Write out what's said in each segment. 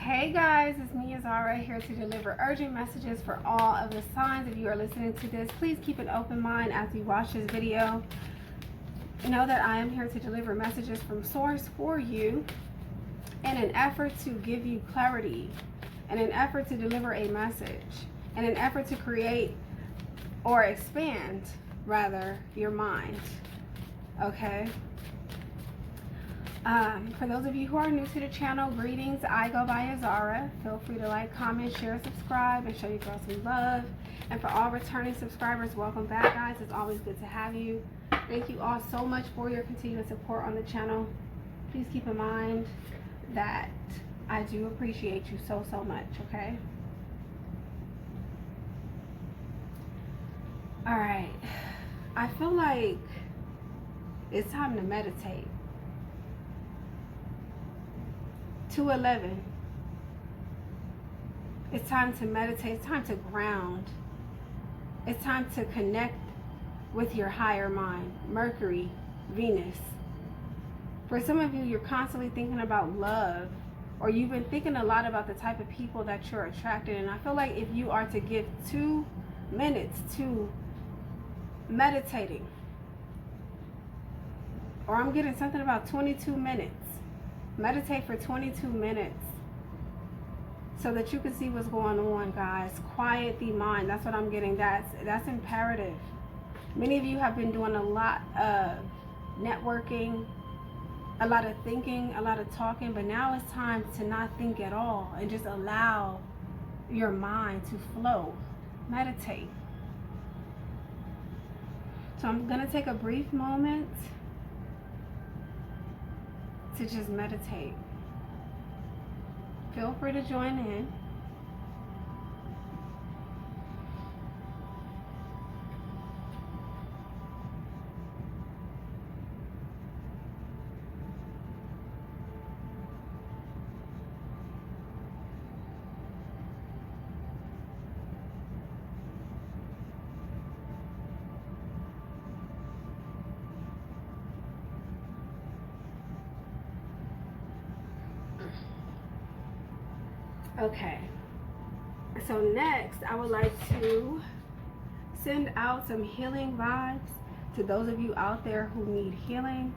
Hey guys, it's me, Zara, here to deliver urgent messages for all of the signs. If you are listening to this, please keep an open mind as you watch this video. Know that I am here to deliver messages from source for you in an effort to give you clarity, in an effort to deliver a message, in an effort to create or expand, rather, your mind. Okay? For those of you who are new to the channel, greetings. I go by Zara. Feel free to like, comment, share, subscribe, and show your girl some love. And for all returning subscribers, welcome back, guys. It's always good to have you. Thank you all so much for your continued support on the channel. Please keep in mind that I do appreciate you so much, okay? Alright. I feel like it's time to meditate. 2:11. It's time to meditate. It's time to ground. It's time to connect with your higher mind. Mercury, Venus. For some of you, you're constantly thinking about love, or you've been thinking a lot about the type of people that you're attracted. And I feel like if you are to give 2 minutes to meditating, or I'm getting something about 22 minutes. Meditate for 22 minutes so that you can see what's going on, guys. Quiet the mind. That's what I'm getting. That's imperative. Many of you have been doing a lot of networking, a lot of thinking, a lot of talking, but now it's time to not think at all and just allow your mind to flow. Meditate. So I'm going to take a brief moment to just meditate. Feel free to join in. Okay, so next I would like to send out some healing vibes to those of you out there who need healing.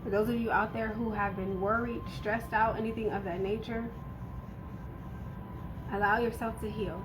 For those of you out there who have been worried, stressed out, anything of that nature, allow yourself to heal.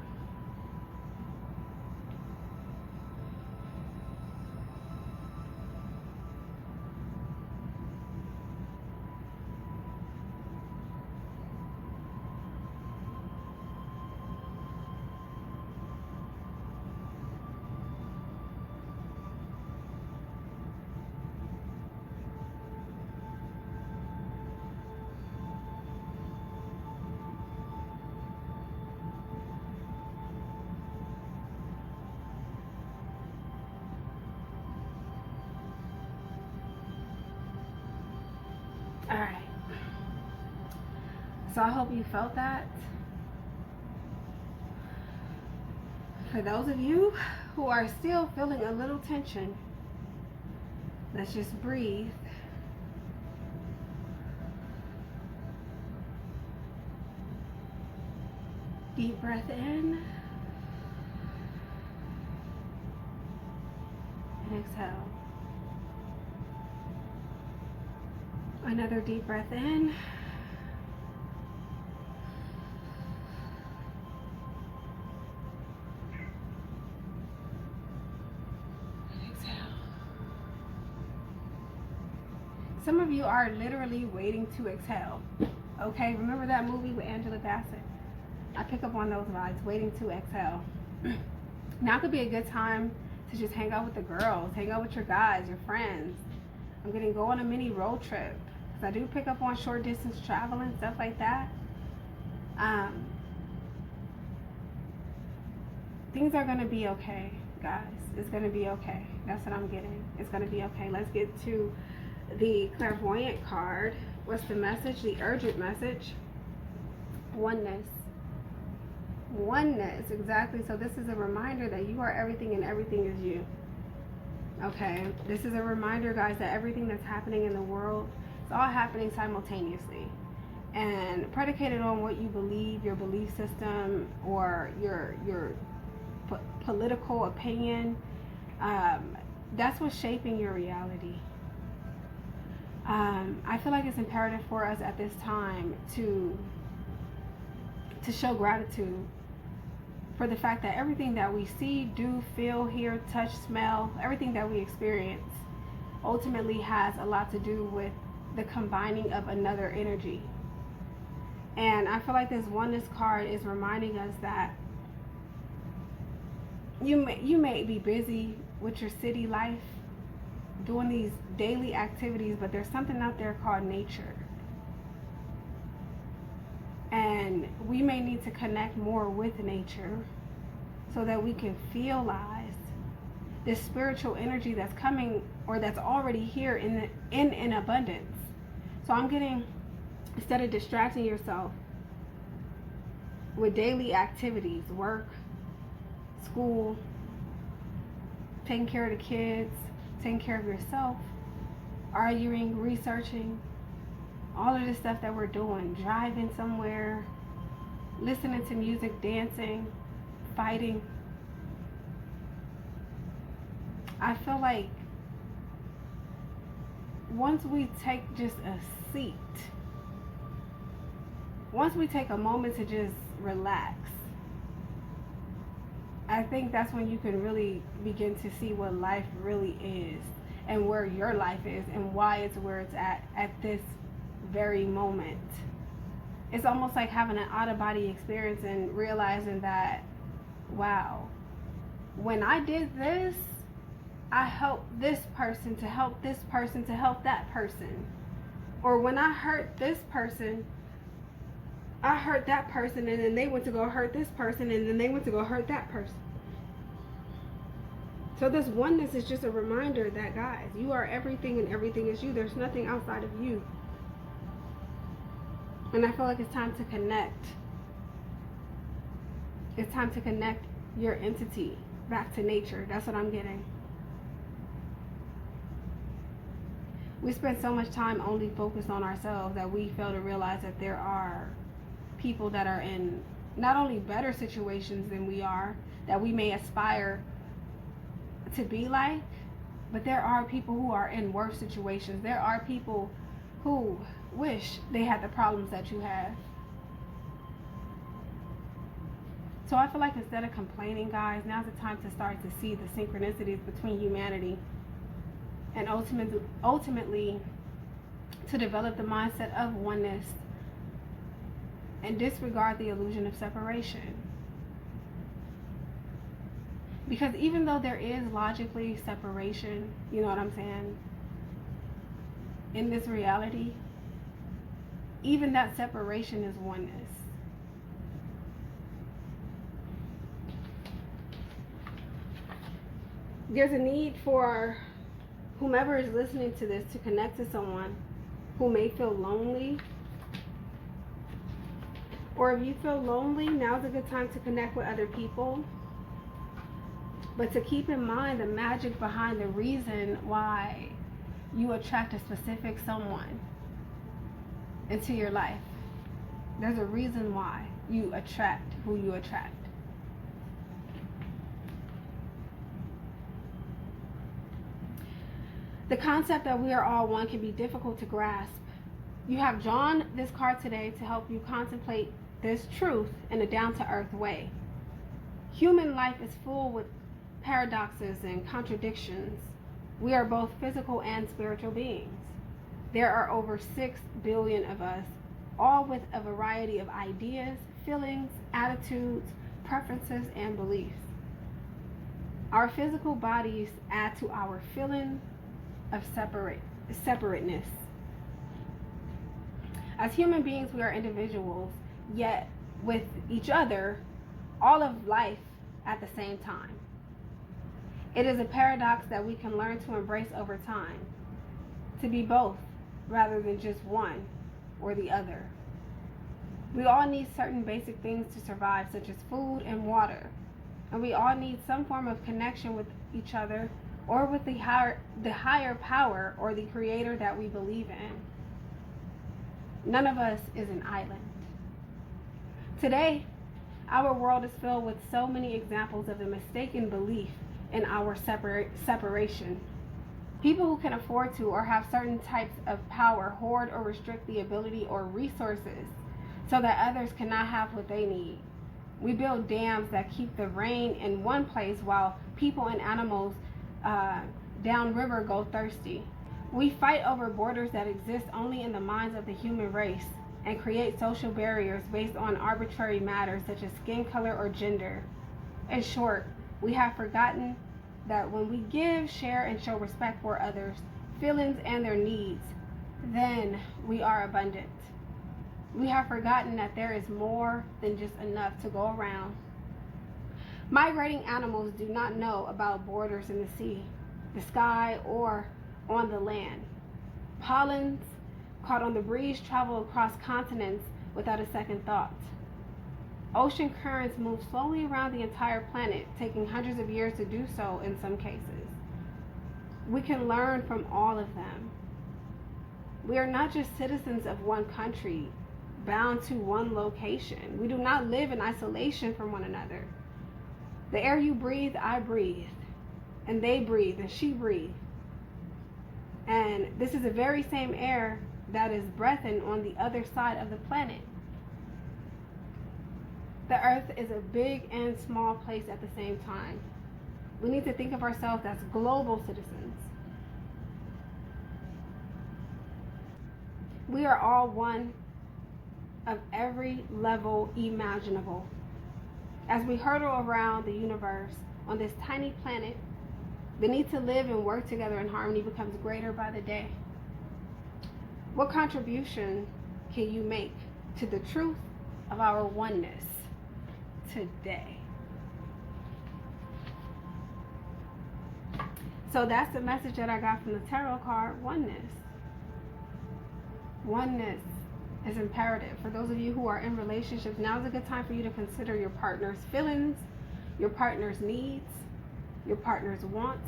Alright, so I hope you felt that. For those of you who are still feeling a little tension, let's just breathe. Deep breath in and exhale. Another deep breath in. And exhale. Some of you are literally waiting to exhale. Okay, remember that movie with Angela Bassett? I pick up on those vibes, waiting to exhale. Now could be a good time to just hang out with the girls, hang out with your guys, your friends. I'm gonna go on a mini road trip. I do pick up on short distance travel and stuff like that. Things are going to be okay, guys. It's going to be okay. That's what I'm getting. It's going to be okay. Let's get to the clairvoyant card. What's the message? The urgent message. Oneness. Oneness, exactly. So this is a reminder that you are everything and everything is you. Okay, this is a reminder, guys, that everything that's happening in the world, it's all happening simultaneously. and predicated on what you believe, your belief system, or your political opinion, that's what's shaping your reality. I feel like it's imperative for us at this time to show gratitude for the fact that everything that we see, do, feel, hear, touch, smell, everything that we experience ultimately has a lot to do with the combining of another energy. And I feel like this oneness card is reminding us that you may be busy with your city life, doing these daily activities, but there's something out there called nature. And we may need to connect more with nature so that we can realize this spiritual energy that's coming, or that's already here in abundance. So I'm getting, instead of distracting yourself with daily activities, work, school, taking care of the kids, taking care of yourself, arguing, researching, all of this stuff that we're doing, driving somewhere, listening to music, dancing, fighting. I feel like once we take just a seat, once we take a moment to just relax, I think that's when you can really begin to see what life really is, and where your life is, and why it's where it's at this very moment. It's almost like having an out-of-body experience and realizing that, wow, when I did this, I helped this person to help this person to help that person. Or when I hurt this person, I hurt that person, and then they went to go hurt this person, and then they went to go hurt that person. So this oneness is just a reminder that, guys, you are everything and everything is you. There's nothing outside of you. And I feel like it's time to connect. It's time to connect your entity back to nature. That's what I'm getting. We spend so much time only focused on ourselves that we fail to realize that there are people that are in not only better situations than we are, that we may aspire to be like, but there are people who are in worse situations. There are people who wish they had the problems that you have. So I feel like instead of complaining, guys, now's the time to start to see the synchronicities between humanity, and ultimately to develop the mindset of oneness and disregard the illusion of separation. Because even though there is logically separation, you know what I'm saying, in this reality, even that separation is oneness. There's a need for whomever is listening to this to connect to someone who may feel lonely. Or if you feel lonely, now's a good time to connect with other people. But to keep in mind the magic behind the reason why you attract a specific someone into your life. There's a reason why you attract who you attract. The concept that we are all one can be difficult to grasp. You have drawn this card today to help you contemplate this truth in a down-to-earth way. Human life is full with paradoxes and contradictions. We are both physical and spiritual beings. There are over 6 billion of us, all with a variety of ideas, feelings, attitudes, preferences, and beliefs. Our physical bodies add to our feeling of separateness. As human beings, we are individuals, yet with each other, all of life at the same time. It is a paradox that we can learn to embrace over time, to be both rather than just one or the other. We all need certain basic things to survive, such as food and water, and we all need some form of connection with each other or with the higher power or the creator that we believe in. None of us is an island. Today, our world is filled with so many examples of the mistaken belief in our separation. People who can afford to or have certain types of power hoard or restrict the ability or resources so that others cannot have what they need. We build dams that keep the rain in one place while people and animals downriver go thirsty. We fight over borders that exist only in the minds of the human race and create social barriers based on arbitrary matters such as skin color or gender. In short, we have forgotten that when we give, share, and show respect for others' feelings and their needs, then we are abundant. We have forgotten that there is more than just enough to go around. Migrating animals do not know about borders in the sea, the sky, or on the land. Pollens caught on the breeze travel across continents without a second thought. Ocean currents move slowly around the entire planet, taking hundreds of years to do so in some cases. We can learn from all of them. We are not just citizens of one country, bound to one location. We do not live in isolation from one another. The air you breathe, I breathe, and they breathe, and she breathes. And this is the very same air that is breathing on the other side of the planet. The earth is a big and small place at the same time. We need to think of ourselves as global citizens. We are all one of every level imaginable. As we hurtle around the universe on this tiny planet, the need to live and work together in harmony becomes greater by the day. What contribution can you make to the truth of our oneness today? So that's the message that I got from the tarot card, oneness. Oneness is imperative. For those of you who are in relationships, now is a good time for you to consider your partner's feelings, your partner's needs, your partner's wants.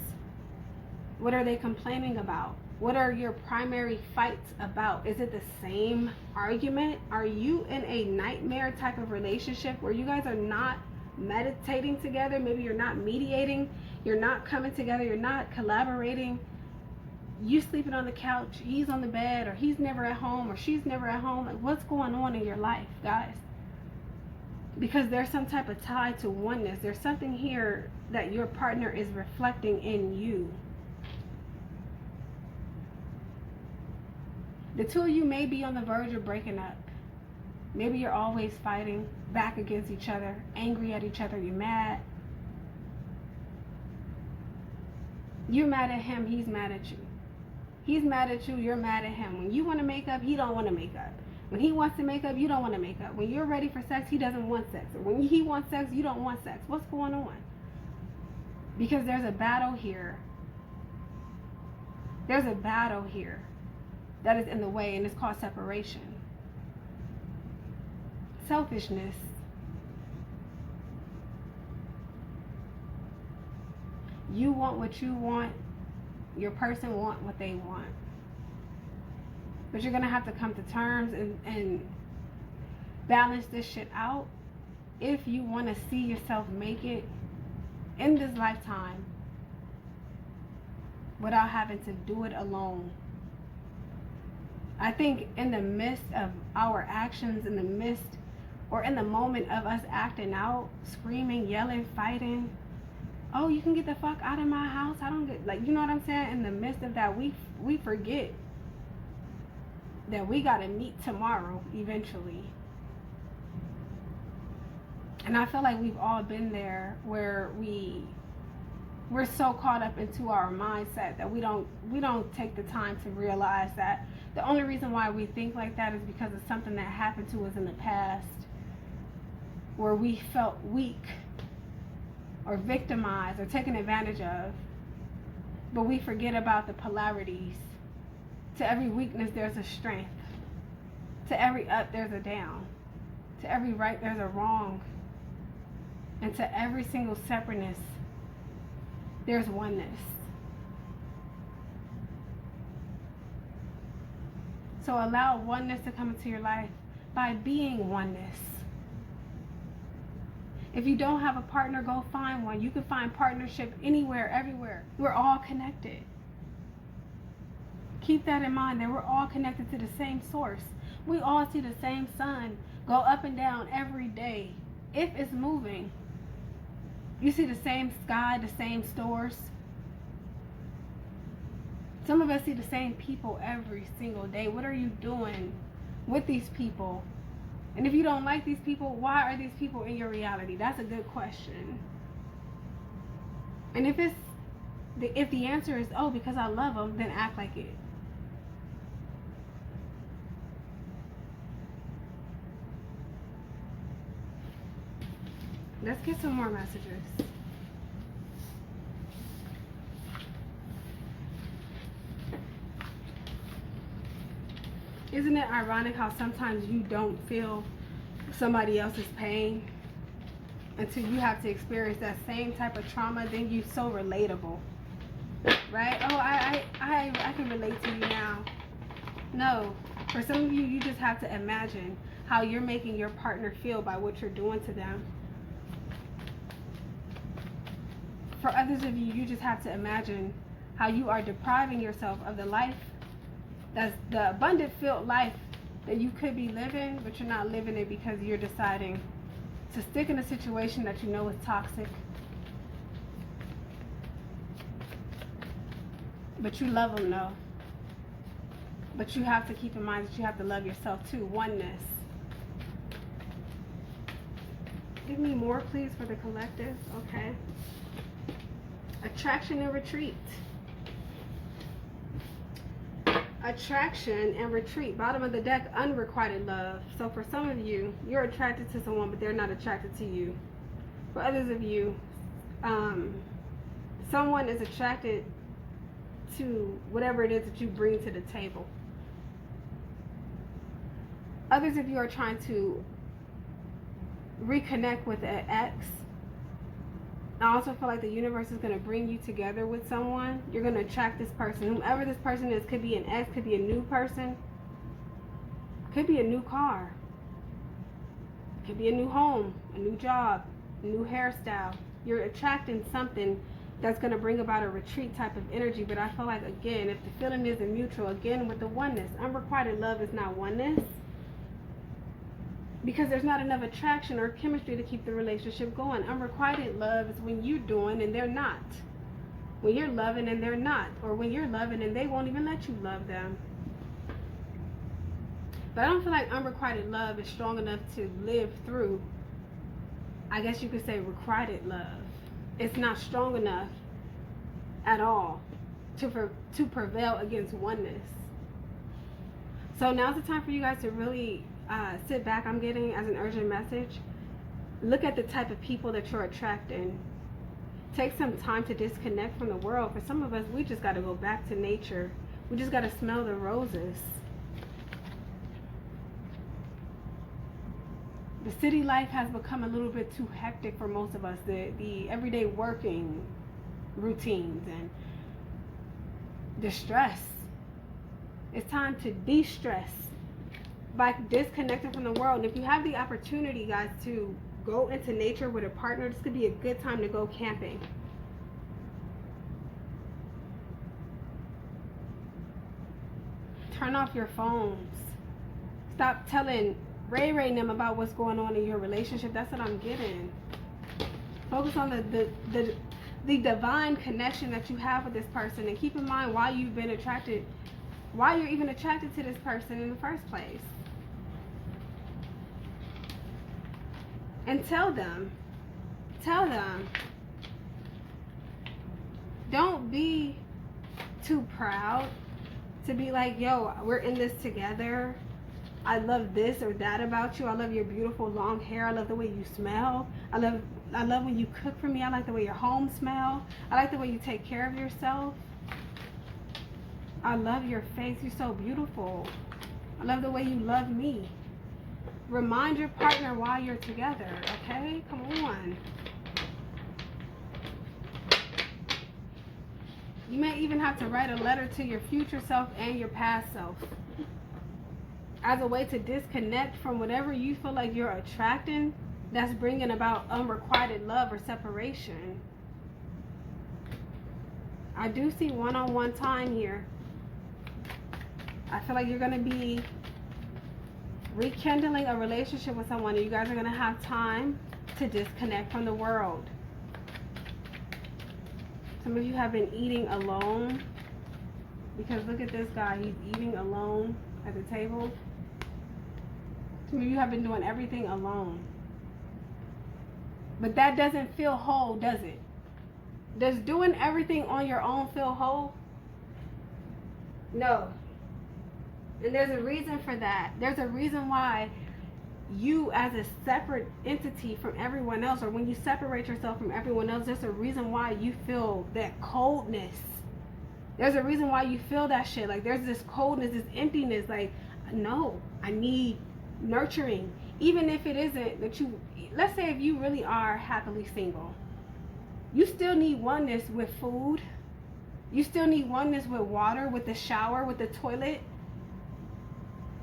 What are they complaining about? What are your primary fights about? Is it the same argument? Are you in a nightmare type of relationship where you guys are not meditating together? Maybe you're not mediating, you're not coming together, you're not collaborating. You sleeping on the couch, he's on the bed, or he's never at home, or she's never at home. Like, what's going on in your life, guys? Because there's some type of tie to oneness. There's something here that your partner is reflecting in you. The two of you may be on the verge of breaking up. Maybe you're always fighting back against each other, angry at each other, you're mad. You're mad at him, he's mad at you. He's mad at you, you're mad at him. When you want to make up, he don't want to make up. When he wants to make up, you don't want to make up. When you're ready for sex, he doesn't want sex. Or when he wants sex, you don't want sex. What's going on? Because there's a battle here. There's a battle here that is in the way, and it's called separation. Selfishness. You want what you want. Your person want what they want. But you're going to have to come to terms and balance this shit out if you want to see yourself make it in this lifetime without having to do it alone. I think in the midst of our actions, in the midst or in the moment of us acting out, screaming, yelling, fighting, oh, you can get the fuck out of my house. I don't get, like, you know what I'm saying? In the midst of that, we forget that we got to meet tomorrow eventually. And I feel like we've all been there where we're so caught up into our mindset that we don't take the time to realize that the only reason why we think like that is because of something that happened to us in the past where we felt weak or victimized or taken advantage of. But we forget about the polarities. To every weakness, there's a strength. To every up, there's a down. To every right, there's a wrong. And to every single separateness, there's oneness. So allow oneness to come into your life by being oneness. If you don't have a partner, go find one. You can find partnership anywhere, everywhere. We're all connected. Keep that in mind, that we're all connected to the same source. We all see the same sun go up and down every day. If it's moving, you see the same sky, the same stores. Some of us see the same people every single day. What are you doing with these people? And if you don't like these people, why are these people in your reality? That's a good question. And if the answer is, oh, because I love them, then act like it. Let's get some more messages. Isn't it ironic how sometimes you don't feel somebody else's pain until you have to experience that same type of trauma? Then you so relatable, right? Oh, I can relate to you now. No, for some of you, you just have to imagine how you're making your partner feel by what you're doing to them. For others of you, you just have to imagine how you are depriving yourself of the life, that's the abundant filled life that you could be living, but you're not living it because you're deciding to stick in a situation that you know is toxic. But you love them, though. But you have to keep in mind that you have to love yourself too. Oneness. Give me more, please, for the collective. Okay. Attraction and retreat. Attraction and retreat. Bottom of the deck, unrequited love. So for some of you, you're attracted to someone, but they're not attracted to you. For others of you, someone is attracted to whatever it is that you bring to the table. Others of you are trying to reconnect with an ex. I also feel like the universe is going to bring you together with someone. You're going to attract this person. Whomever this person is, could be an ex, could be a new person, could be a new car, could be a new home, a new job, a new hairstyle. You're attracting something that's going to bring about a retreat type of energy. But I feel like, again, if the feeling isn't mutual, again, with the oneness, unrequited love is not oneness. Because there's not enough attraction or chemistry to keep the relationship going. Unrequited love is when you're doing and they're not. When you're loving and they're not. Or when you're loving and they won't even let you love them. But I don't feel like unrequited love is strong enough to live through, I guess you could say, requited love. It's not strong enough at all to prevail against oneness. So now's the time for you guys to really sit back. I'm getting as an urgent message. Look at the type of people that you're attracting. Take some time to disconnect from the world. For some of us, we just got to go back to nature. We just got to smell the roses. The city life has become a little bit too hectic for most of us. The everyday working routines and the stress. It's time to de-stress by disconnecting from the world. And if you have the opportunity, guys, to go into nature with a partner, this could be a good time to go camping. Turn off your phones. Stop telling Ray and them about what's going on in your relationship. That's what I'm getting. Focus on the divine connection that you have with this person, and keep in mind why you've been attracted, why you're even attracted to this person in the first place. And tell them, don't be too proud to be like, yo, we're in this together. I love this or that about you. I love your beautiful long hair. I love the way you smell. I love when you cook for me. I like the way your home smells. I like the way you take care of yourself. I love your face. You're so beautiful. I love the way you love me. Remind your partner why you're together, okay? Come on. You may even have to write a letter to your future self and your past self. as a way to disconnect from whatever you feel like you're attracting that's bringing about unrequited love or separation. I do see one-on-one time here. I feel like you're going to be rekindling a relationship with someone, and you guys are going to have time to disconnect from the world. Some of you have been eating alone, because look at this guy. He's eating alone at the table. Some of you have been doing everything alone. But that doesn't feel whole, does it? Does doing everything on your own feel whole? No. And there's a reason for that. There's a reason why you, as a separate entity from everyone else, or when you separate yourself from everyone else, there's a reason why you feel that coldness. There's a reason why you feel that shit. Like, there's this coldness, this emptiness. Like, no, I need nurturing. Even if it isn't that you, let's say if you really are happily single, you still need oneness with food. You still need oneness with water, with the shower, with the toilet.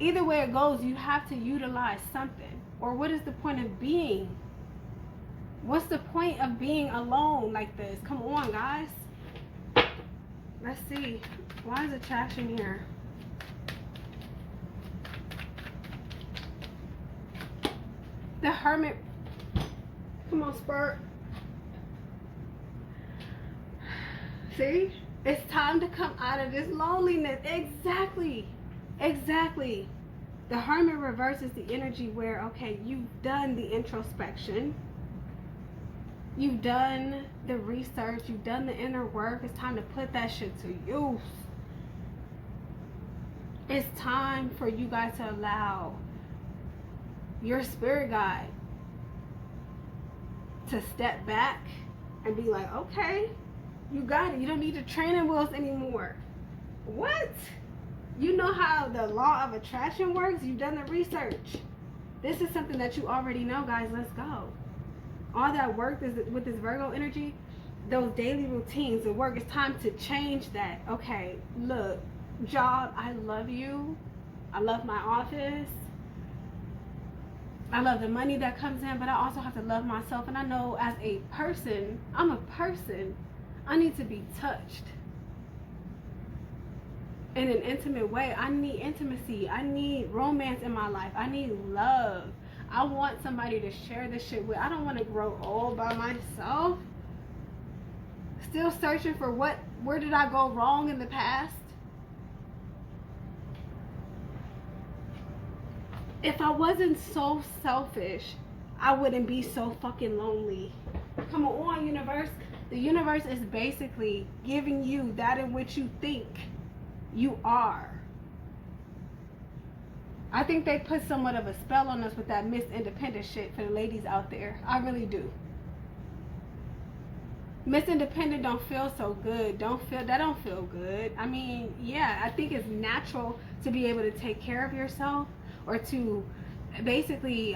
Either way it goes, you have to utilize something. Or what is the point of being? What's the point of being alone like this? Come on, guys. Let's see. Why is attraction here? The Hermit. Come on, Spurt. See? It's time to come out of this loneliness. Exactly. Exactly. The Hermit reverses the energy where, okay, you've done the introspection. You've done the research. You've done the inner work. It's time to put that shit to use. It's time for you guys to allow your spirit guide to step back and be like, okay, you got it. You don't need the training wheels anymore. What? You know how the law of attraction works? You've done the research. This is something that you already know, guys. Let's go. All that work is with this Virgo energy, those daily routines, the work. It's time to change that. Okay, look, job, I love you. I love my office. I love the money that comes in, but I also have to love myself. And I know as a person, I'm a person, I need to be touched in an intimate way. I need intimacy. I need romance in my life. I need love. I want somebody to share this shit with. I don't want to grow old by myself. Still searching for where did I go wrong in the past? If I wasn't so selfish, I wouldn't be so fucking lonely. Come on, universe. The universe is basically giving you that in which you think you are. I think they put somewhat of a spell on us with that Miss Independent shit for the ladies out there. I really do. Miss Independent don't feel so good. That don't feel good. I mean, yeah, I think it's natural to be able to take care of yourself, or to basically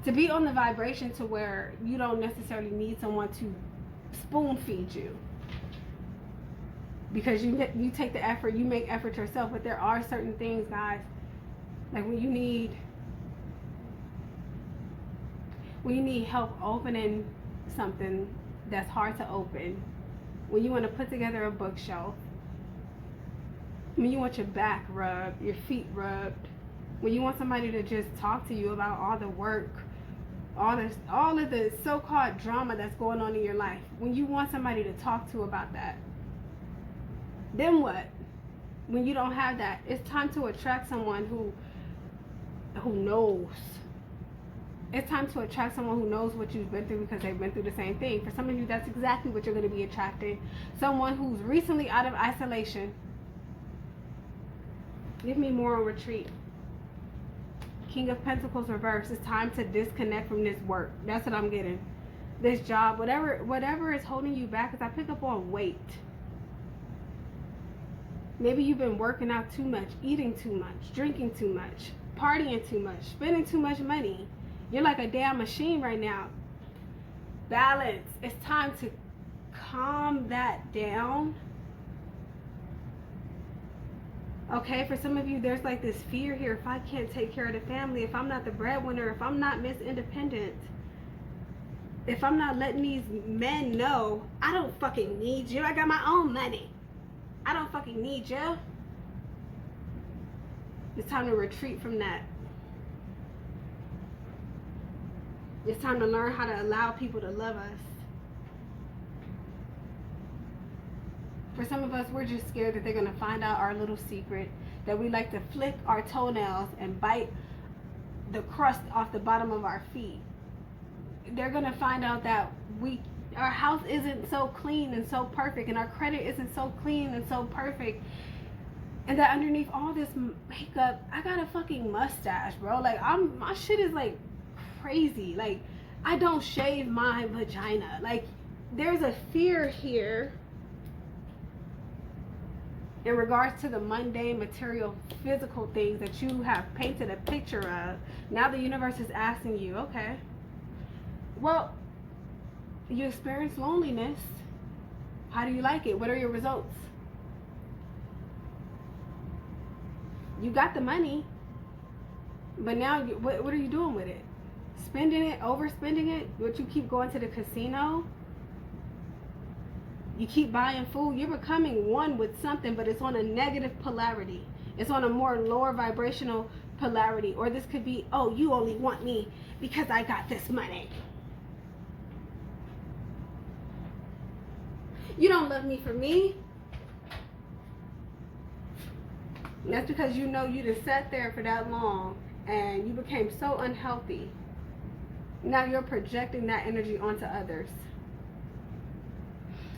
to be on the vibration to where you don't necessarily need someone to spoon feed you, because you take the effort, you make effort yourself. But there are certain things, guys, like when you need help opening something that's hard to open, when you want to put together a bookshelf, when you want your back rubbed, your feet rubbed, when you want somebody to just talk to you about all the work, all of the so-called drama that's going on in your life, when you want somebody to talk to about that, then what? When you don't have that, it's time to attract someone who knows. It's time to attract someone who knows what you've been through, because they've been through the same thing. For some of you, that's exactly what you're going to be attracting. Someone who's recently out of isolation. Give me more on retreat. King of Pentacles reverse. It's time to disconnect from this work. That's what I'm getting. This job, whatever is holding you back, because I pick up on weight. Maybe you've been working out too much, eating too much, drinking too much, partying too much, spending too much money. You're like a damn machine right now. Balance. It's time to calm that down Okay, for some of you, there's like this fear here. If I can't take care of the family, if I'm not the breadwinner, if I'm not Miss Independent, if I'm not letting these men know I don't fucking need you, I got my own money, I don't fucking need you. It's time to retreat from that. It's time to learn how to allow people to love us. For some of us, we're just scared that they're going to find out our little secret, that we like to flick our toenails and bite the crust off the bottom of our feet. They're going to find out that our house isn't so clean and so perfect, and our credit isn't so clean and so perfect, and that underneath all this makeup, I got a fucking mustache, bro. Like, my shit is like crazy. Like, I don't shave my vagina. Like, there's a fear here in regards to the mundane, material, physical things that you have painted a picture of. Now the universe is asking you, okay, well, you experience loneliness. How do you like it? What are your results? You got the money, but now what are you doing with it? Spending it, overspending it? What, you keep going to the casino? You keep buying food. You're becoming one with something, but it's on a negative polarity. It's on a more lower vibrational polarity. Or this could be, oh, you only want me because I got this money. You don't love me for me. And that's because you know you just sat there for that long and you became so unhealthy. Now you're projecting that energy onto others.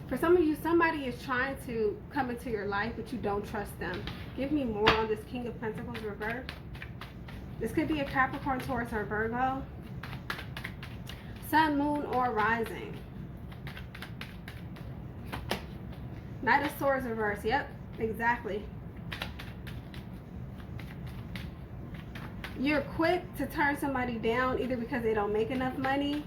For some of you, somebody is trying to come into your life, but you don't trust them. Give me more on this King of Pentacles reverse. This could be a Capricorn, Taurus, or Virgo. Sun, Moon, or Rising. Knight of Swords reverse. Yep, exactly. You're quick to turn somebody down, either because they don't make enough money,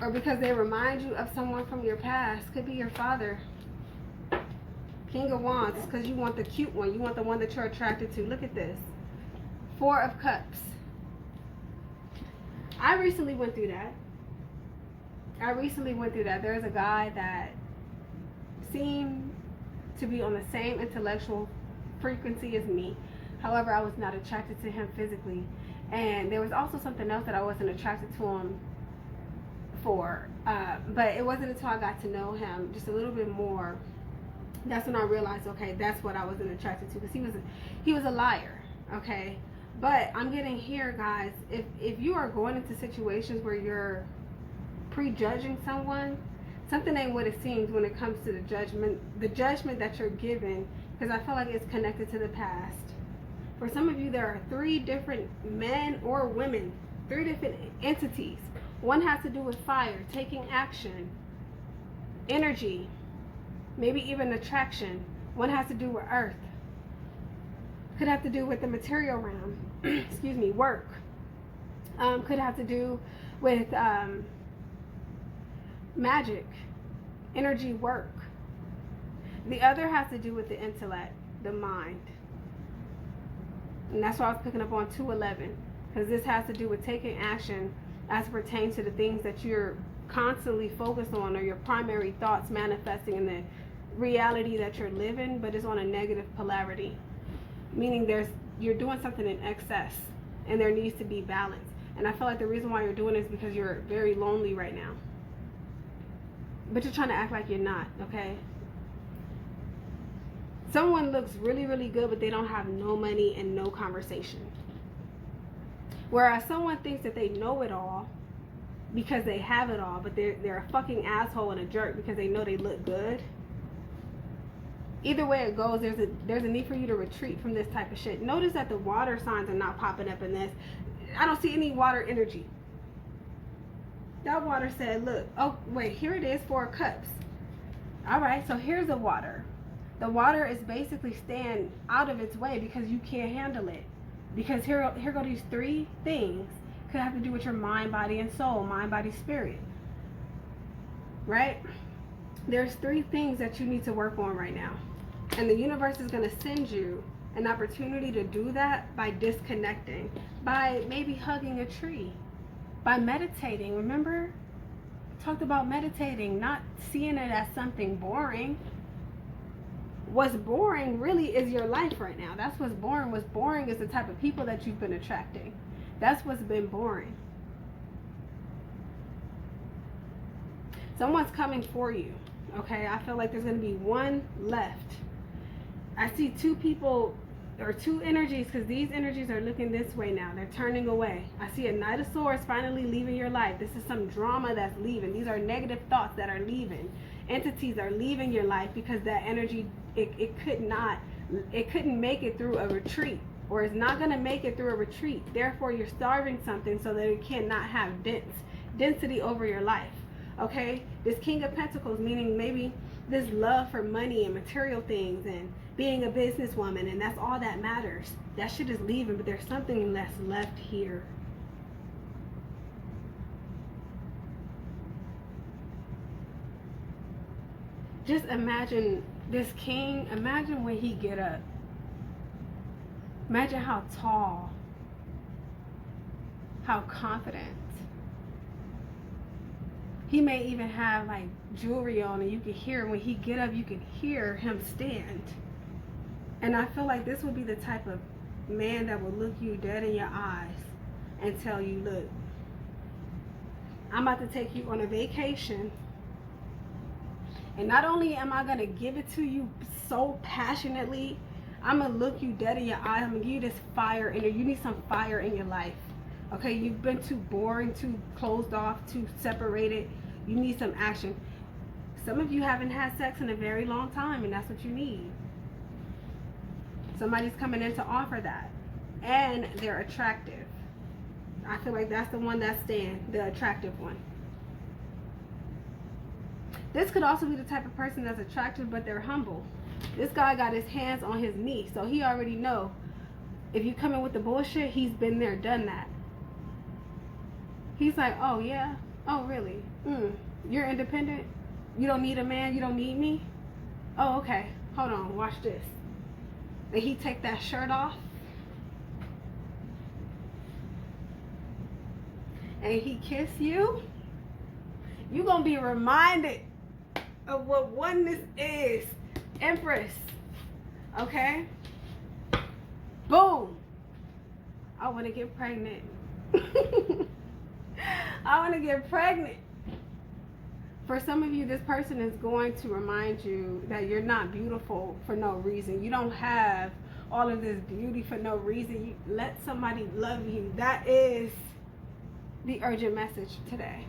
or because they remind you of someone from your past. Could be your father. King of Wands. It's because you want the cute one. You want the one that you're attracted to. Look at this. Four of Cups. I recently went through that. There's a guy that seemed to be on the same intellectual frequency as me. However, I was not attracted to him physically. And there was also something else that I wasn't attracted to him for, but it wasn't until I got to know him just a little bit more, that's when I realized, okay, that's what I wasn't attracted to, because he was a liar. Okay, but I'm getting here, guys, if you are going into situations where you're prejudging someone, something ain't what it seems when it comes to the judgment that you're given, because I feel like it's connected to the past. For some of you, there are 3 different men or women, 3 different entities. One has to do with fire, taking action, energy, maybe even attraction. One has to do with earth. Could have to do with the material realm. Excuse me, work. Could have to do with magic, energy, work. The other has to do with the intellect, the mind. And that's why I was picking up on 211, because this has to do with taking action as it pertains to the things that you're constantly focused on, or your primary thoughts manifesting in the reality that you're living, but it's on a negative polarity. Meaning you're doing something in excess, and there needs to be balance. And I feel like the reason why you're doing it is because you're very lonely right now. But you're trying to act like you're not, okay? Someone looks really, really good, but they don't have no money and no conversation. Whereas someone thinks that they know it all because they have it all, but they're a fucking asshole and a jerk because they know they look good. Either way it goes, there's a need for you to retreat from this type of shit. Notice that the water signs are not popping up in this. I don't see any water energy. That water said, look, oh wait, here it is, 4 cups. All right, so here's the water. The water is basically staying out of its way because you can't handle it. Because here go these 3 things. Could have to do with your mind, body, and soul. Mind, body, spirit. Right? There's 3 things that you need to work on right now. And the universe is going to send you an opportunity to do that by disconnecting, by maybe hugging a tree, by meditating. Remember, I talked about meditating, not seeing it as something boring. What's boring really is your life right now. That's what's boring. What's boring is the type of people that you've been attracting. That's what's been boring. Someone's coming for you, okay? I feel like there's going to be one left. I see 2 people or 2 energies, because these energies are looking this way now. They're turning away. I see a Knight of Swords finally leaving your life. This is some drama that's leaving. These are negative thoughts that are leaving. Entities are leaving your life because that energy, it couldn't make it through a retreat, or it's not going to make it through a retreat. Therefore, you're starving something so that it cannot have density over your life. Okay? This King of Pentacles, meaning maybe this love for money and material things and being a businesswoman, and that's all that matters. That shit is leaving, but there's something that's left here. Just imagine this king. Imagine when he get up. Imagine how tall, how confident. He may even have like jewelry on, and you can hear when he get up, you can hear him stand. And I feel like this would be the type of man that will look you dead in your eyes and tell you, look, I'm about to take you on a vacation. And not only am I going to give it to you so passionately, I'm going to look you dead in your eyes. I'm going to give you this fire in there. You need some fire in your life. Okay, you've been too boring, too closed off, too separated. You need some action. Some of you haven't had sex in a very long time, and that's what you need. Somebody's coming in to offer that. And they're attractive. I feel like that's the one that's staying, the attractive one. This could also be the type of person that's attractive, but they're humble. This guy got his hands on his knee, so he already know if you come in with the bullshit, he's been there, done that. He's like, oh yeah, oh really? You're independent? You don't need a man? You don't need me? Oh okay, hold on, watch this. And he take that shirt off, and he kiss you. You gonna be reminded of what oneness is. Empress. Okay? Boom. I want to get pregnant. I want to get pregnant. For some of you, this person is going to remind you that you're not beautiful for no reason. You don't have all of this beauty for no reason. You let somebody love you. That is the urgent message today.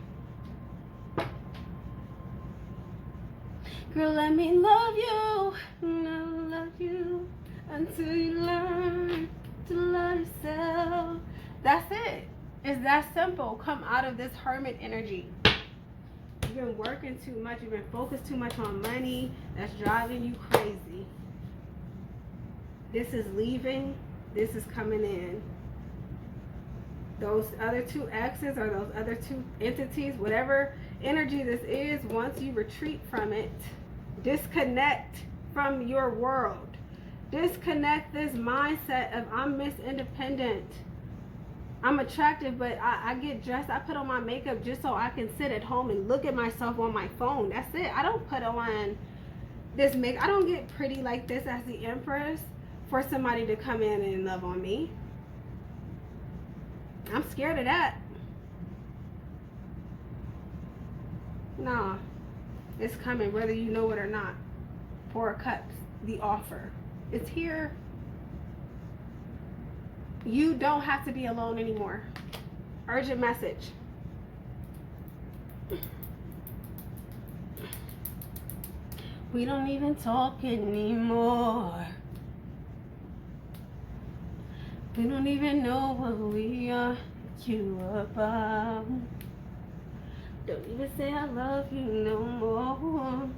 Girl, let me love you, and I'll love you until you learn to love yourself. That's it. It's that simple. Come out of this hermit energy. You've been working too much. You've been focused too much on money. That's driving you crazy. This is leaving. This is coming in. Those other 2 exes or those other 2 entities, whatever energy this is, once you retreat from it, disconnect from your world. Disconnect this mindset of I'm Miss Independent. I'm attractive, but I get dressed. I put on my makeup just so I can sit at home and look at myself on my phone. That's it. I don't put on this makeup. I don't get pretty like this as the Empress for somebody to come in and love on me. I'm scared of that. Nah, it's coming whether you know it or not. 4 of Cups, the offer. It's here. You don't have to be alone anymore. Urgent message. We don't even talk anymore. We don't even know what we are you about. Don't even say I love you no more.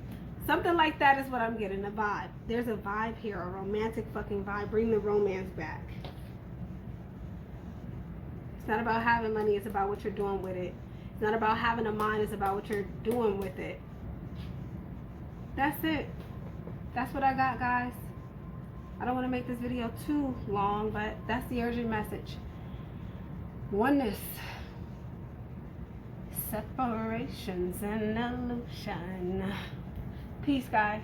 Something like that is what I'm getting, a vibe. There's a vibe here, a romantic fucking vibe. Bring the romance back. It's not about having money, it's about what you're doing with it. It's not about having a mind, it's about what you're doing with it. That's it. That's what I got, guys. I don't want to make this video too long, but that's the urgent message. Oneness, separations, and illusion. Peace, guys.